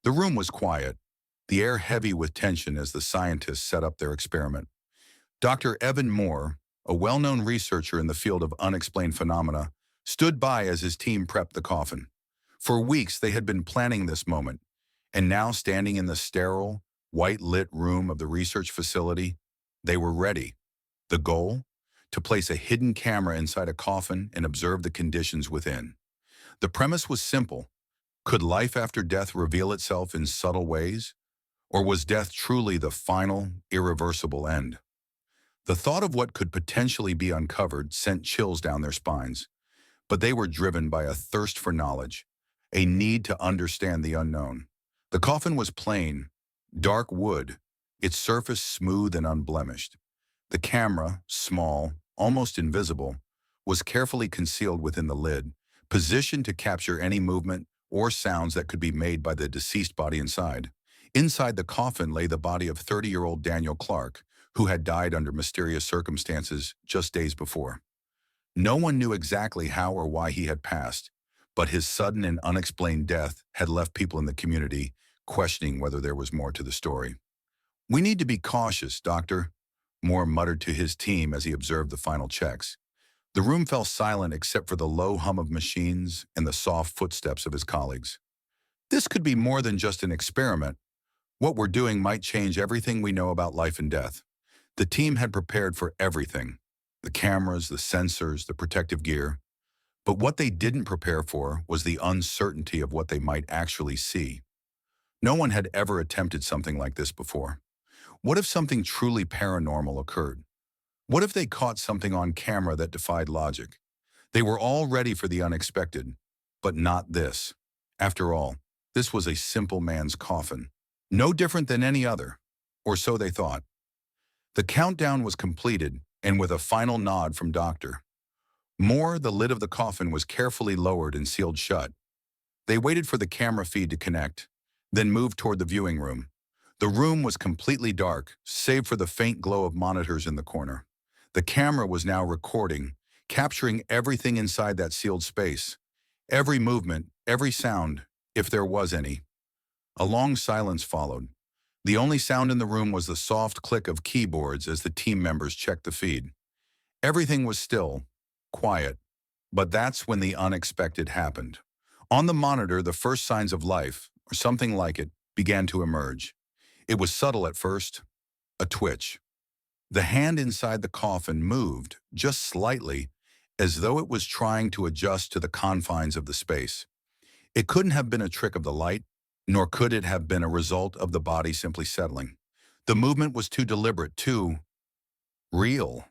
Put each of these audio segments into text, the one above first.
The room was quiet, the air heavy with tension as the scientists set up their experiment. Dr. Evan Moore, a well-known researcher in the field of unexplained phenomena, stood by as his team prepped the coffin. For weeks, they had been planning this moment, and now standing in the sterile, white-lit room of the research facility, they were ready. The goal? To place a hidden camera inside a coffin and observe the conditions within. The premise was simple. Could life after death reveal itself in subtle ways? Or was death truly the final, irreversible end? The thought of what could potentially be uncovered sent chills down their spines, but they were driven by a thirst for knowledge, a need to understand the unknown. The coffin was plain, dark wood, its surface smooth and unblemished. The camera, small, almost invisible, was carefully concealed within the lid, positioned to capture any movement or sounds that could be made by the deceased body inside. Inside the coffin lay the body of 30-year-old Daniel Clark, who had died under mysterious circumstances just days before. No one knew exactly how or why he had passed, but his sudden and unexplained death had left people in the community questioning whether there was more to the story. "We need to be cautious, Doctor," Moore muttered to his team as he observed the final checks. The room fell silent except for the low hum of machines and the soft footsteps of his colleagues. "This could be more than just an experiment. What we're doing might change everything we know about life and death." The team had prepared for everything: the cameras, the sensors, the protective gear. But what they didn't prepare for was the uncertainty of what they might actually see. No one had ever attempted something like this before. What if something truly paranormal occurred? What if they caught something on camera that defied logic? They were all ready for the unexpected, but not this. After all, this was a simple man's coffin. No different than any other, or so they thought. The countdown was completed, and with a final nod from Dr. Moore, the lid of the coffin was carefully lowered and sealed shut. They waited for the camera feed to connect, then moved toward the viewing room. The room was completely dark, save for the faint glow of monitors in the corner. The camera was now recording, capturing everything inside that sealed space. Every movement, every sound, if there was any. A long silence followed. The only sound in the room was the soft click of keyboards as the team members checked the feed. Everything was still, quiet, but that's when the unexpected happened. On the monitor, the first signs of life, or something like it, began to emerge. It was subtle at first, a twitch. The hand inside the coffin moved, just slightly, as though it was trying to adjust to the confines of the space. It couldn't have been a trick of the light, nor could it have been a result of the body simply settling. The movement was too deliberate, too real.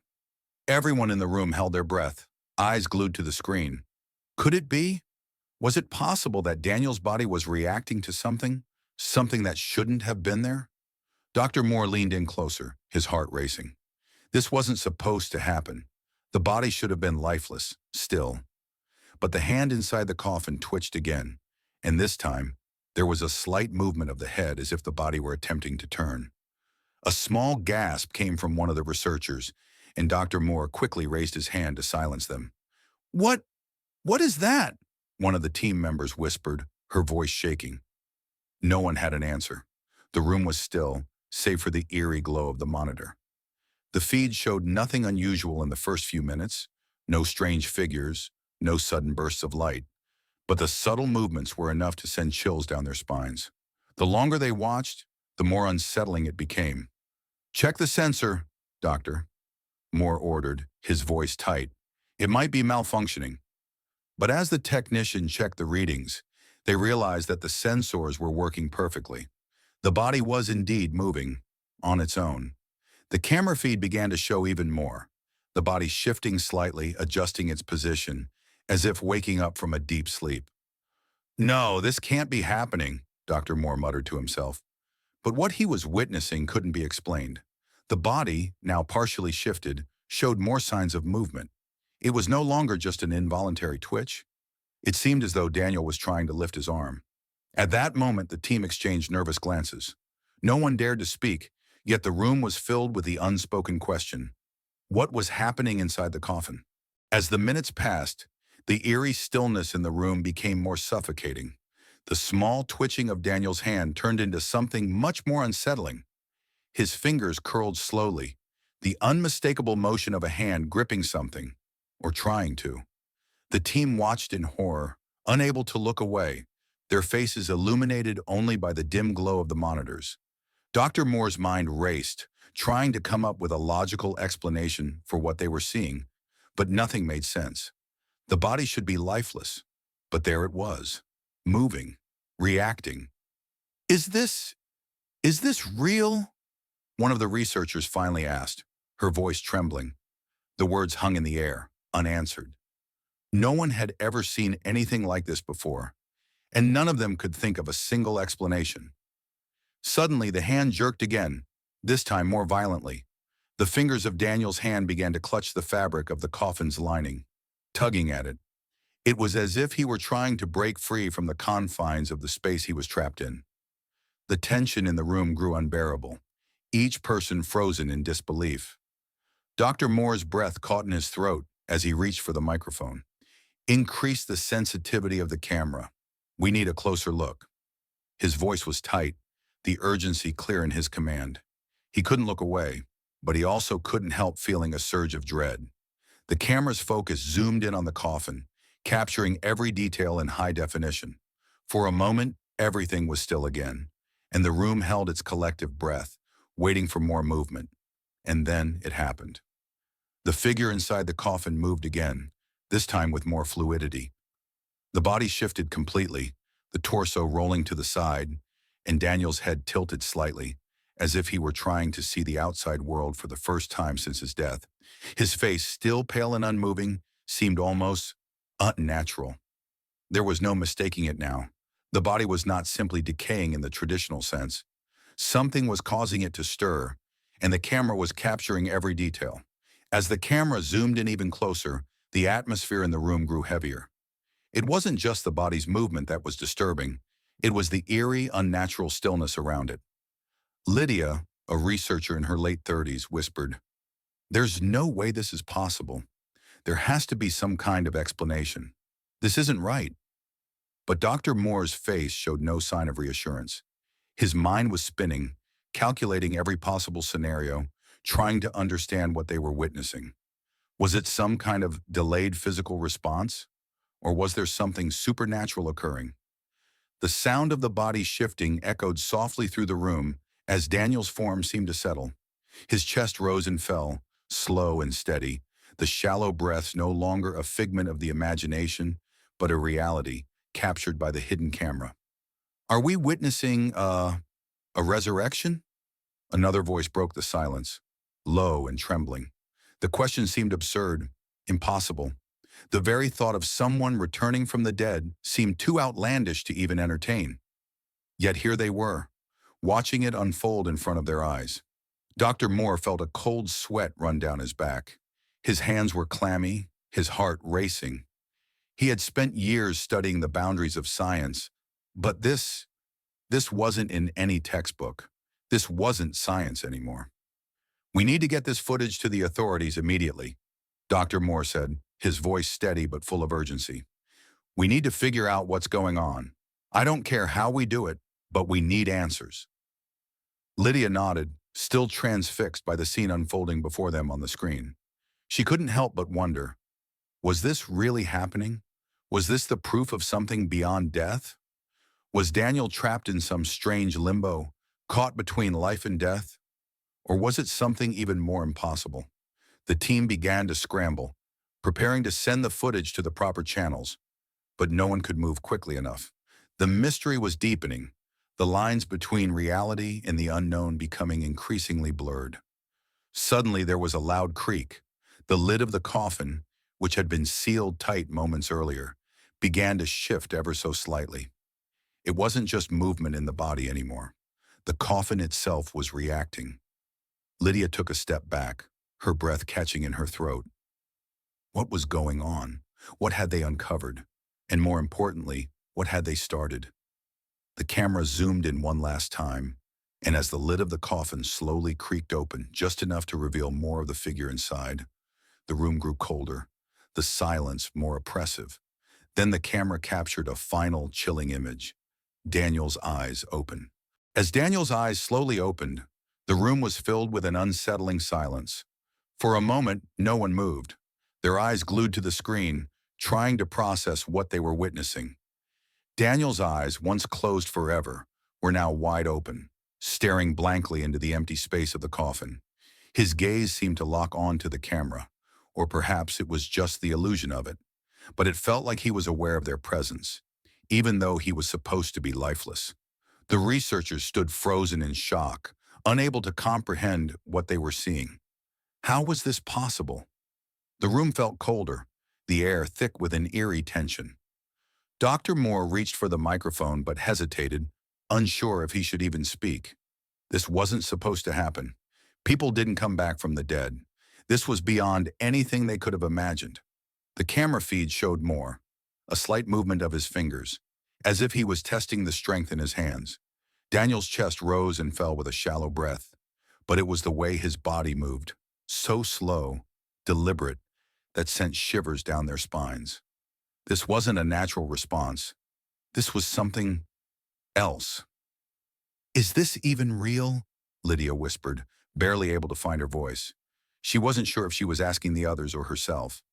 Everyone in the room held their breath, eyes glued to the screen. Could it be? Was it possible that Daniel's body was reacting to something that shouldn't have been there? Dr. Moore leaned in closer, his heart racing. This wasn't supposed to happen. The body should have been lifeless, still. But the hand inside the coffin twitched again, and this time, there was a slight movement of the head as if the body were attempting to turn. A small gasp came from one of the researchers, and Dr. Moore quickly raised his hand to silence them. What is that?" one of the team members whispered, her voice shaking. No one had an answer. The room was still, save for the eerie glow of the monitor. The feed showed nothing unusual in the first few minutes, no strange figures, no sudden bursts of light. But the subtle movements were enough to send chills down their spines. The longer they watched, the more unsettling it became. "Check the sensor, Doctor," Moore ordered, his voice tight. "It might be malfunctioning." But as the technician checked the readings, they realized that the sensors were working perfectly. The body was indeed moving, on its own. The camera feed began to show even more, the body shifting slightly, adjusting its position, as if waking up from a deep sleep. "No, this can't be happening," Dr. Moore muttered to himself. But what he was witnessing couldn't be explained. The body, now partially shifted, showed more signs of movement. It was no longer just an involuntary twitch. It seemed as though Daniel was trying to lift his arm. At that moment, the team exchanged nervous glances. No one dared to speak, yet the room was filled with the unspoken question. What was happening inside the coffin? As the minutes passed, the eerie stillness in the room became more suffocating. The small twitching of Daniel's hand turned into something much more unsettling. His fingers curled slowly, the unmistakable motion of a hand gripping something, or trying to. The team watched in horror, unable to look away, their faces illuminated only by the dim glow of the monitors. Dr. Moore's mind raced, trying to come up with a logical explanation for what they were seeing, but nothing made sense. The body should be lifeless, but there it was, moving, reacting. Is this, is this real? One of the researchers finally asked, her voice trembling. The words hung in the air, unanswered. No one had ever seen anything like this before, and none of them could think of a single explanation. Suddenly, the hand jerked again, this time more violently. The fingers of Daniel's hand began to clutch the fabric of the coffin's lining, tugging at it. It was as if he were trying to break free from the confines of the space he was trapped in. The tension in the room grew unbearable, each person frozen in disbelief. Dr. Moore's breath caught in his throat as he reached for the microphone. Increase the sensitivity of the camera. We need a closer look. His voice was tight, the urgency clear in his command. He couldn't look away, but he also couldn't help feeling a surge of dread. The camera's focus zoomed in on the coffin, capturing every detail in high definition. For a moment, everything was still again, and the room held its collective breath, waiting for more movement. And then it happened. The figure inside the coffin moved again, this time with more fluidity. The body shifted completely, the torso rolling to the side, and Daniel's head tilted slightly, as if he were trying to see the outside world for the first time since his death. His face, still pale and unmoving, seemed almost unnatural. There was no mistaking it now. The body was not simply decaying in the traditional sense. Something was causing it to stir, and the camera was capturing every detail. As the camera zoomed in even closer, the atmosphere in the room grew heavier. It wasn't just the body's movement that was disturbing. It was the eerie, unnatural stillness around it. Lydia, a researcher in her late 30s, whispered, "There's no way this is possible. There has to be some kind of explanation. This isn't right." But Dr. Moore's face showed no sign of reassurance. His mind was spinning, calculating every possible scenario, trying to understand what they were witnessing. Was it some kind of delayed physical response? Or was there something supernatural occurring? The sound of the body shifting echoed softly through the room as Daniel's form seemed to settle. His chest rose and fell, slow and steady, the shallow breaths no longer a figment of the imagination, but a reality captured by the hidden camera. "Are we witnessing a resurrection?" Another voice broke the silence, low and trembling. The question seemed absurd, impossible. The very thought of someone returning from the dead seemed too outlandish to even entertain. Yet here they were, watching it unfold in front of their eyes. Dr. Moore felt a cold sweat run down his back. His hands were clammy, his heart racing. He had spent years studying the boundaries of science, but this wasn't in any textbook. This wasn't science anymore. "We need to get this footage to the authorities immediately," Dr. Moore said, his voice steady but full of urgency. "We need to figure out what's going on. I don't care how we do it, but we need answers." Lydia nodded, still transfixed by the scene unfolding before them on the screen. She couldn't help but wonder, was this really happening? Was this the proof of something beyond death? Was Daniel trapped in some strange limbo, caught between life and death? Or was it something even more impossible? The team began to scramble, preparing to send the footage to the proper channels, but no one could move quickly enough. The mystery was deepening, the lines between reality and the unknown becoming increasingly blurred. Suddenly there was a loud creak. The lid of the coffin, which had been sealed tight moments earlier, began to shift ever so slightly. It wasn't just movement in the body anymore. The coffin itself was reacting. Lydia took a step back, her breath catching in her throat. What was going on? What had they uncovered? And more importantly, what had they started? The camera zoomed in one last time, and as the lid of the coffin slowly creaked open, just enough to reveal more of the figure inside, the room grew colder, the silence more oppressive. Then the camera captured a final chilling image. Daniel's eyes open. As Daniel's eyes slowly opened, the room was filled with an unsettling silence. For a moment, no one moved, their eyes glued to the screen, trying to process what they were witnessing. Daniel's eyes, once closed forever, were now wide open, staring blankly into the empty space of the coffin. His gaze seemed to lock on to the camera, or perhaps it was just the illusion of it, but it felt like he was aware of their presence, even though he was supposed to be lifeless. The researchers stood frozen in shock, unable to comprehend what they were seeing. How was this possible? The room felt colder, the air thick with an eerie tension. Dr. Moore reached for the microphone but hesitated, unsure if he should even speak. This wasn't supposed to happen. People didn't come back from the dead. This was beyond anything they could have imagined. The camera feed showed Moore, a slight movement of his fingers, as if he was testing the strength in his hands. Daniel's chest rose and fell with a shallow breath, but it was the way his body moved, so slow, deliberate, that sent shivers down their spines. This wasn't a natural response. This was something else. "Is this even real?" Lydia whispered, barely able to find her voice. She wasn't sure if she was asking the others or herself.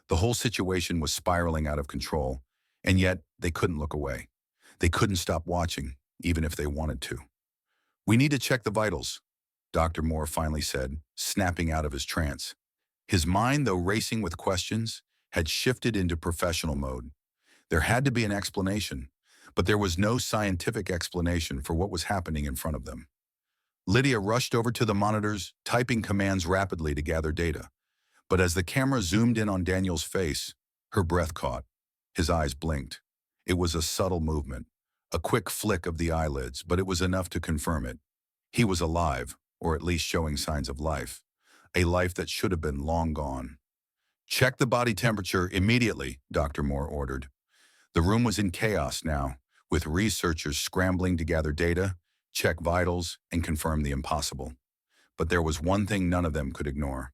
The whole situation was spiraling out of control, and yet they couldn't look away. They couldn't stop watching, even if they wanted to. "We need to check the vitals," Dr. Moore finally said, snapping out of his trance. His mind, though racing with questions, had shifted into professional mode. There had to be an explanation, but there was no scientific explanation for what was happening in front of them. Lydia rushed over to the monitors, typing commands rapidly to gather data. But as the camera zoomed in on Daniel's face, her breath caught. His eyes blinked. It was a subtle movement, a quick flick of the eyelids, but it was enough to confirm it. He was alive, or at least showing signs of life, a life that should have been long gone. "Check the body temperature immediately," Dr. Moore ordered. The room was in chaos now, with researchers scrambling to gather data, check vitals, and confirm the impossible. But there was one thing none of them could ignore: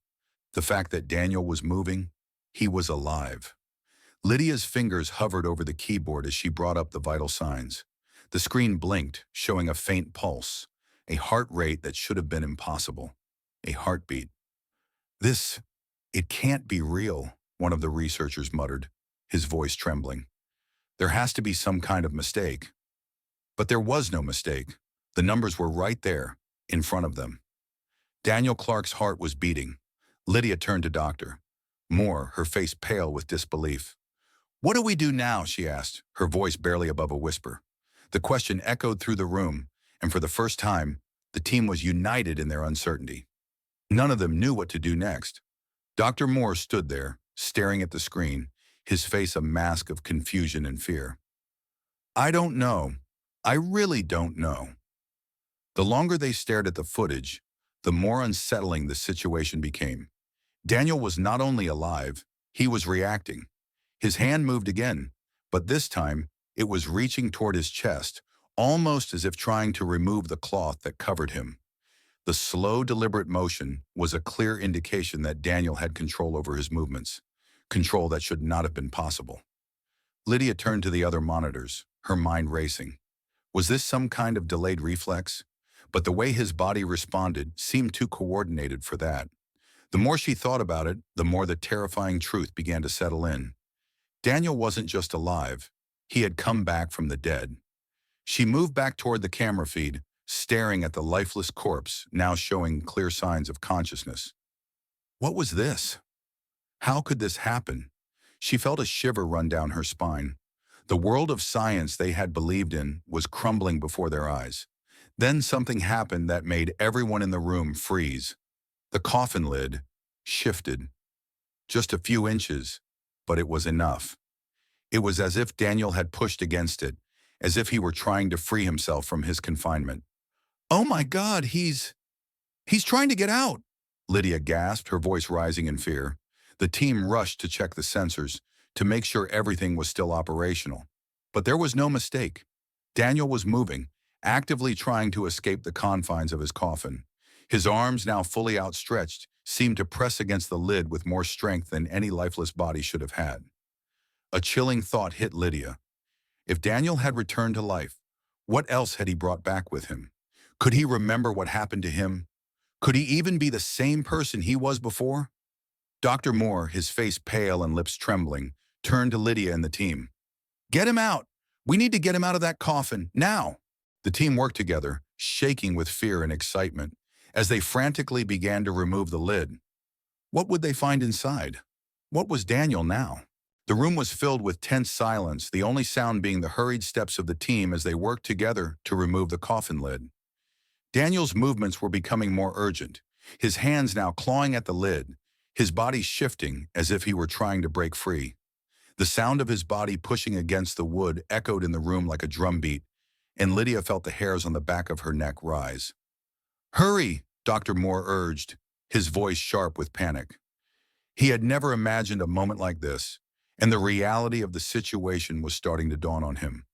the fact that Daniel was moving. He was alive. Lydia's fingers hovered over the keyboard as she brought up the vital signs. The screen blinked, showing a faint pulse, a heart rate that should have been impossible, a heartbeat. It can't be real," one of the researchers muttered, his voice trembling. "There has to be some kind of mistake." But there was no mistake. The numbers were right there, in front of them. Daniel Clark's heart was beating. Lydia turned to Dr. Moore, her face pale with disbelief. "What do we do now?" she asked, her voice barely above a whisper. The question echoed through the room, and for the first time, the team was united in their uncertainty. None of them knew what to do next. Dr. Moore stood there, staring at the screen, his face a mask of confusion and fear. "I don't know. I really don't know." The longer they stared at the footage, the more unsettling the situation became. Daniel was not only alive, he was reacting. His hand moved again, but this time it was reaching toward his chest, almost as if trying to remove the cloth that covered him. The slow, deliberate motion was a clear indication that Daniel had control over his movements, control that should not have been possible. Lydia turned to the other monitors, her mind racing. Was this some kind of delayed reflex? But the way his body responded seemed too coordinated for that. The more she thought about it, the more the terrifying truth began to settle in. Daniel wasn't just alive. He had come back from the dead. She moved back toward the camera feed, staring at the lifeless corpse, now showing clear signs of consciousness. What was this? How could this happen? She felt a shiver run down her spine. The world of science they had believed in was crumbling before their eyes. Then something happened that made everyone in the room freeze. The coffin lid shifted. Just a few inches, but it was enough. It was as if Daniel had pushed against it, as if he were trying to free himself from his confinement. "Oh my God, he's trying to get out!" Lydia gasped, her voice rising in fear. The team rushed to check the sensors, to make sure everything was still operational. But there was no mistake. Daniel was moving, actively trying to escape the confines of his coffin. His arms, now fully outstretched, seemed to press against the lid with more strength than any lifeless body should have had. A chilling thought hit Lydia. If Daniel had returned to life, What else had he brought back with him? Could he remember what happened to him? Could he even be the same person he was before? Dr. Moore, his face pale and lips trembling, turned to Lydia and the team. Get him out! We need to get him out of that coffin, now! The team worked together, shaking with fear and excitement, as they frantically began to remove the lid. What would they find inside? What was Daniel now? The room was filled with tense silence, the only sound being the hurried steps of the team as they worked together to remove the coffin lid. Daniel's movements were becoming more urgent, his hands now clawing at the lid, his body shifting as if he were trying to break free. The sound of his body pushing against the wood echoed in the room like a drumbeat, and Lydia felt the hairs on the back of her neck rise. Hurry, Dr. Moore urged, his voice sharp with panic. He had never imagined a moment like this, and the reality of the situation was starting to dawn on him.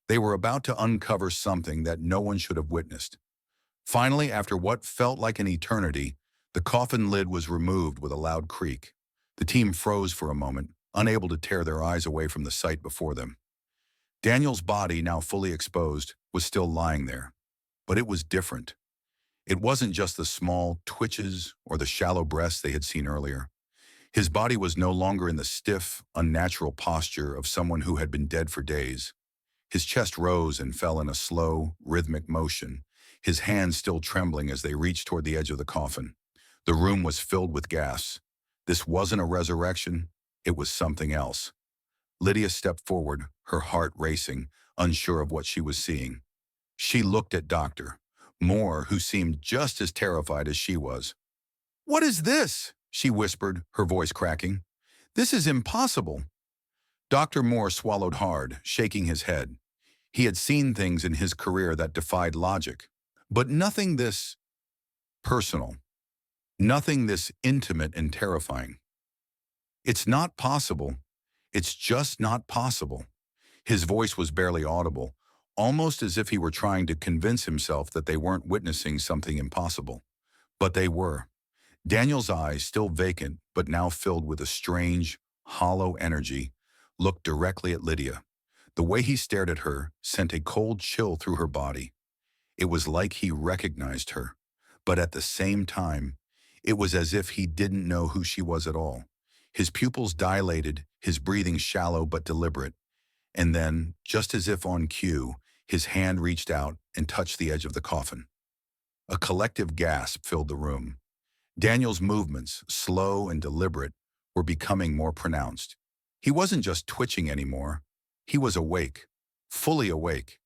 They were about to uncover something that no one should have witnessed. Finally, after what felt like an eternity, the coffin lid was removed with a loud creak. The team froze for a moment, unable to tear their eyes away from the sight before them. Daniel's body, now fully exposed, was still lying there. But it was different. It wasn't just the small twitches or the shallow breaths they had seen earlier. His body was no longer in the stiff, unnatural posture of someone who had been dead for days. His chest rose and fell in a slow, rhythmic motion, his hands still trembling as they reached toward the edge of the coffin. The room was filled with gasps. This wasn't a resurrection, it was something else. Lydia stepped forward, her heart racing, unsure of what she was seeing. She looked at Dr. Moore, who seemed just as terrified as she was. "What is this?" she whispered, her voice cracking. "This is impossible." Dr. Moore swallowed hard, shaking his head. He had seen things in his career that defied logic, but nothing this personal, nothing this intimate and terrifying. "It's not possible. It's just not possible." His voice was barely audible, almost as if he were trying to convince himself that they weren't witnessing something impossible. But they were. Daniel's eyes, still vacant but now filled with a strange, hollow energy, looked directly at Lydia. The way he stared at her sent a cold chill through her body. It was like he recognized her, but at the same time, it was as if he didn't know who she was at all. His pupils dilated, his breathing shallow but deliberate, and then, just as if on cue, his hand reached out and touched the edge of the coffin. A collective gasp filled the room. Daniel's movements, slow and deliberate, were becoming more pronounced. He wasn't just twitching anymore. He was awake, fully awake.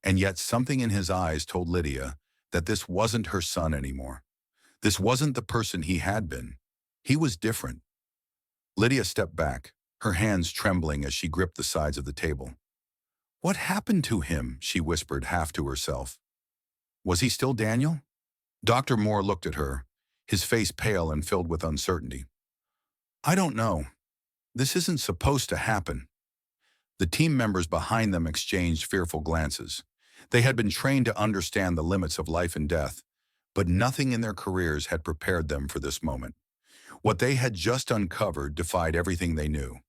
And yet something in his eyes told Lydia that this wasn't her son anymore. This wasn't the person he had been. He was different. Lydia stepped back, her hands trembling as she gripped the sides of the table. "What happened to him?" she whispered half to herself. Was he still Daniel? Dr. Moore looked at her, his face pale and filled with uncertainty. "I don't know. This isn't supposed to happen." The team members behind them exchanged fearful glances. They had been trained to understand the limits of life and death, but nothing in their careers had prepared them for this moment. What they had just uncovered defied everything they knew.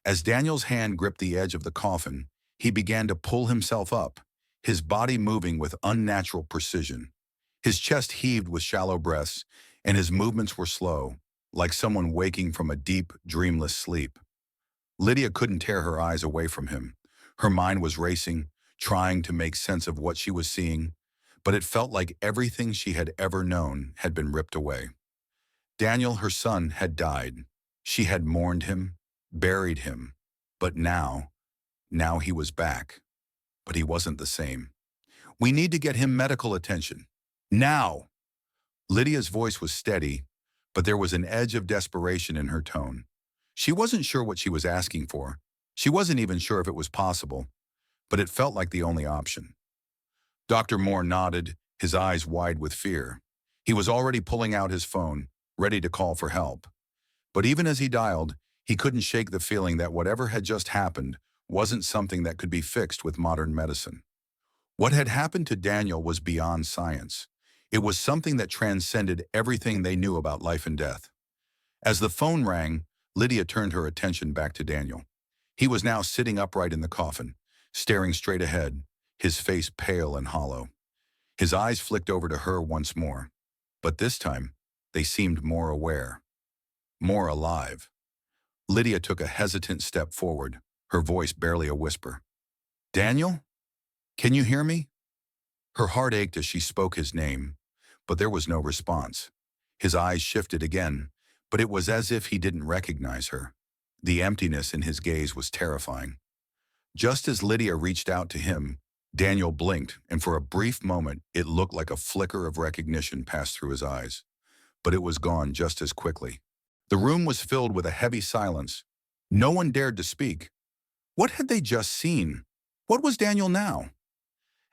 As Daniel's hand gripped the edge of the coffin, he began to pull himself up, his body moving with unnatural precision. His chest heaved with shallow breaths, and his movements were slow, like someone waking from a deep, dreamless sleep. Lydia couldn't tear her eyes away from him. Her mind was racing, trying to make sense of what she was seeing, but it felt like everything she had ever known had been ripped away. Daniel, her son, had died. She had mourned him, buried him, but now he was back. But he wasn't the same. "We need to get him medical attention. Now!" Lydia's voice was steady, but there was an edge of desperation in her tone. She wasn't sure what she was asking for. She wasn't even sure if it was possible, but it felt like the only option. Dr. Moore nodded, his eyes wide with fear. He was already pulling out his phone, ready to call for help. But even as he dialed, he couldn't shake the feeling that whatever had just happened wasn't something that could be fixed with modern medicine. What had happened to Daniel was beyond science. It was something that transcended everything they knew about life and death. As the phone rang, Lydia turned her attention back to Daniel. He was now sitting upright in the coffin, staring straight ahead, his face pale and hollow. His eyes flicked over to her once more, but this time they seemed more aware, more alive. Lydia took a hesitant step forward, her voice barely a whisper. "Daniel? Can you hear me?" Her heart ached as she spoke his name, but there was no response. His eyes shifted again, but it was as if he didn't recognize her. The emptiness in his gaze was terrifying. Just as Lydia reached out to him, Daniel blinked, and for a brief moment it looked like a flicker of recognition passed through his eyes. But it was gone just as quickly. The room was filled with a heavy silence. No one dared to speak. What had they just seen? What was Daniel now?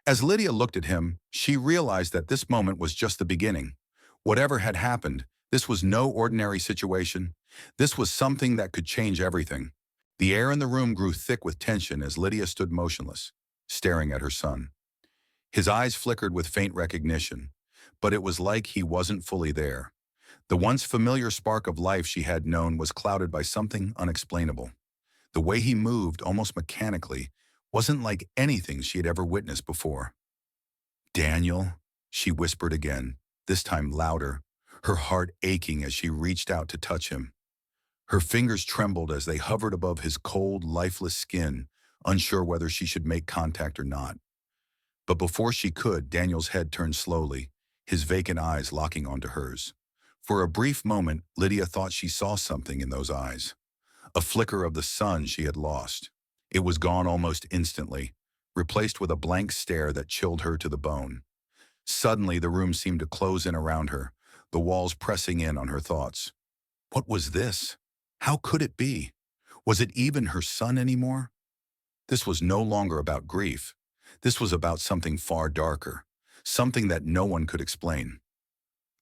As Lydia looked at him, she realized that this moment was just the beginning. Whatever had happened, this was no ordinary situation. This was something that could change everything. The air in the room grew thick with tension as Lydia stood motionless, staring at her son. His eyes flickered with faint recognition, but it was like he wasn't fully there. The once familiar spark of life she had known was clouded by something unexplainable. The way he moved, almost mechanically, wasn't like anything she had ever witnessed before. "Daniel," she whispered again, this time louder, her heart aching as she reached out to touch him. Her fingers trembled as they hovered above his cold, lifeless skin, unsure whether she should make contact or not. But before she could, Daniel's head turned slowly, his vacant eyes locking onto hers. For a brief moment, Lydia thought she saw something in those eyes. A flicker of the sun she had lost. It was gone almost instantly, replaced with a blank stare that chilled her to the bone. Suddenly, the room seemed to close in around her, the walls pressing in on her thoughts. What was this? How could it be? Was it even her son anymore? This was no longer about grief. This was about something far darker, something that no one could explain.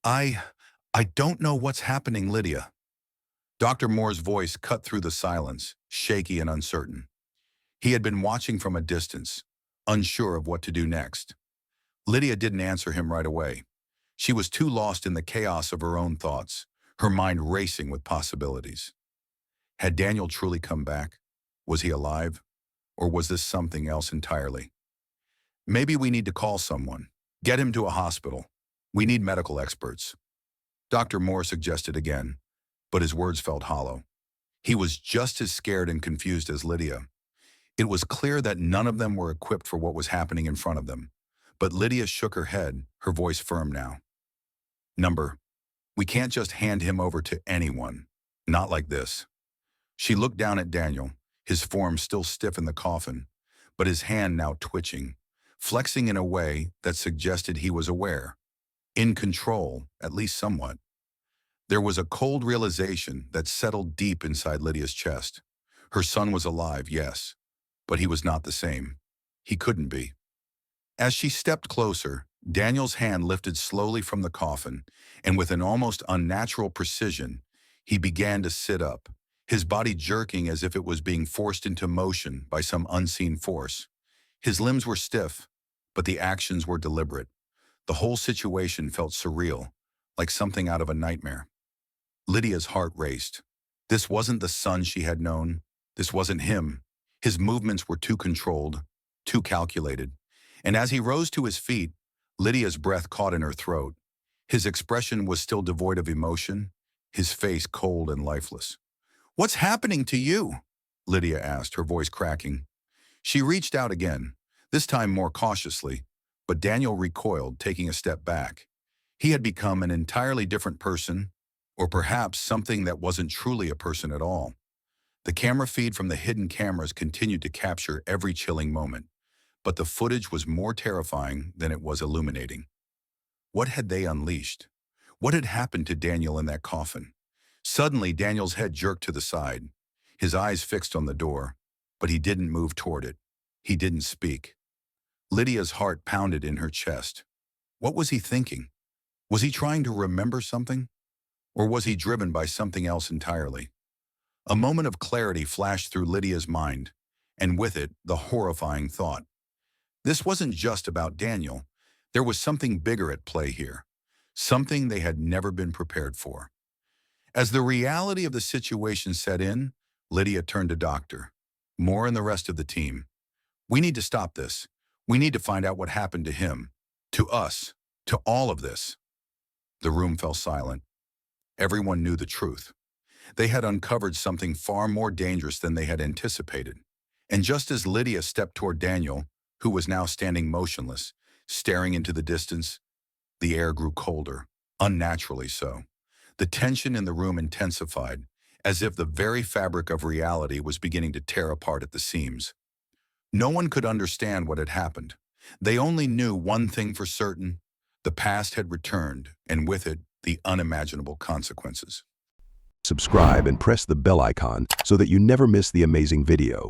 I don't know what's happening, Lydia." Dr. Moore's voice cut through the silence, shaky and uncertain. He had been watching from a distance, unsure of what to do next. Lydia didn't answer him right away. She was too lost in the chaos of her own thoughts, her mind racing with possibilities. Had Daniel truly come back? Was he alive? Or was this something else entirely? "Maybe we need to call someone. Get him to a hospital. We need medical experts," Dr. Moore suggested again, but his words felt hollow. He was just as scared and confused as Lydia. It was clear that none of them were equipped for what was happening in front of them. But Lydia shook her head, her voice firm now. "We can't just hand him over to anyone. Not like this." She looked down at Daniel, his form still stiff in the coffin, but his hand now twitching, flexing in a way that suggested he was aware, in control, at least somewhat. There was a cold realization that settled deep inside Lydia's chest. Her son was alive, yes, but he was not the same. He couldn't be. As she stepped closer, Daniel's hand lifted slowly from the coffin, and with an almost unnatural precision, he began to sit up, his body jerking as if it was being forced into motion by some unseen force. His limbs were stiff, but the actions were deliberate. The whole situation felt surreal, like something out of a nightmare. Lydia's heart raced. This wasn't the son she had known. This wasn't him. His movements were too controlled, too calculated. And as he rose to his feet, Lydia's breath caught in her throat. His expression was still devoid of emotion, his face cold and lifeless. "What's happening to you?" Lydia asked, her voice cracking. She reached out again, this time more cautiously, but Daniel recoiled, taking a step back. He had become an entirely different person, or perhaps something that wasn't truly a person at all. The camera feed from the hidden cameras continued to capture every chilling moment, but the footage was more terrifying than it was illuminating. What had they unleashed? What had happened to Daniel in that coffin? Suddenly, Daniel's head jerked to the side, his eyes fixed on the door, but he didn't move toward it. He didn't speak. Lydia's heart pounded in her chest. What was he thinking? Was he trying to remember something? Or was he driven by something else entirely? A moment of clarity flashed through Lydia's mind, and with it, the horrifying thought. This wasn't just about Daniel. There was something bigger at play here, something they had never been prepared for. As the reality of the situation set in, Lydia turned to Dr. Moore and the rest of the team. "We need to stop this. We need to find out what happened to him, to us, to all of this. The room fell silent. Everyone knew the truth. They had uncovered something far more dangerous than they had anticipated. And just as Lydia stepped toward Daniel, who was now standing motionless, staring into the distance, the air grew colder, unnaturally so. The tension in the room intensified, as if the very fabric of reality was beginning to tear apart at the seams. No one could understand what had happened. They only knew one thing for certain: the past had returned, and with it, the unimaginable consequences. Subscribe and press the bell icon so that you never miss the amazing video.